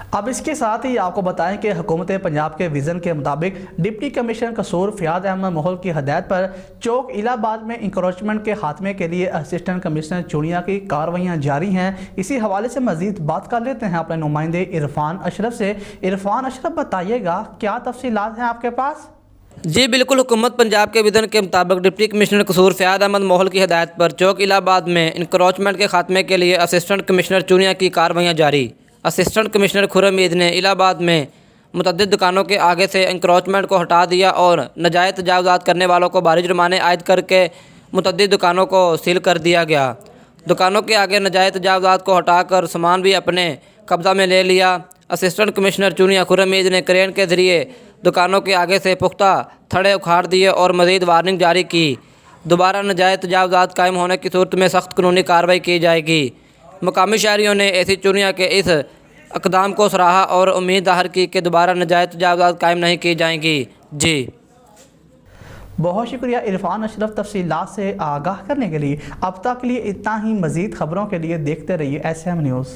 अब इसके साथ ही आपको बताएं कि हुकूमत पंजाब के विज़न के मुताबिक डिप्टी कमिश्नर कसूर फ़याज़ अहमद मोहल की हदायत पर चौक इलाहाबाद में इंक्रोचमेंट के खात्मे के लिए असिस्टेंट कमिश्नर चुनिया की कार्रवाइयाँ जारी हैं। इसी हवाले से मज़ीद बात कर लेते हैं अपने नुमाइंदे इरफान अशरफ से। इरफान अशरफ, बताइएगा क्या तफसीलात हैं आपके पास? जी बिल्कुल, हुकूमत पंजाब के विज़न के मुताबिक डिप्टी कमिश्नर कसूर फ़याज़ अहमद मोहल की हदायत पर चौक इलाहाबाद में इंक्रोचमेंट के खात्मे के लिए असिस्टेंट कमिश्नर चुनिया की कार्रवाइयाँ जारी। असिस्टेंट कमिश्नर खुर्रम ईद ने इलाहाबाद में मुतअद्दिद दुकानों के आगे से इंक्रोचमेंट को हटा दिया और नाजायज़ तजावुज़ात करने वालों को भारी जुर्माने आयद करके मुतअद्दिद दुकानों को सील कर दिया गया। दुकानों के आगे नाजायज़ तजावुज़ात को हटाकर सामान भी अपने कब्ज़ा में ले लिया। असिस्टेंट कमिश्नर चुनिया खुर्रम ईद ने क्रेन के ज़रिए दुकानों के आगे से पुख्ता थड़े उखाड़ दिए और मज़ीद वार्निंग जारी की। दोबारा नाजायज़ तजावुज़ात कायम होने की सूरत में सख्त कानूनी कार्रवाई की जाएगी। मकामी शहरियों ने एसी चुनिया के इस इक़दाम को सराहा और उम्मीद ज़ाहिर की कि दोबारा नाजायज़ तजावुज़ात कायम नहीं की जाएंगी। जी बहुत शुक्रिया इरफान अशरफ तफसीलात से आगाह करने के लिए। अब तक के लिए इतना ही। मज़ीद ख़बरों के लिए देखते रहिए SM न्यूज़।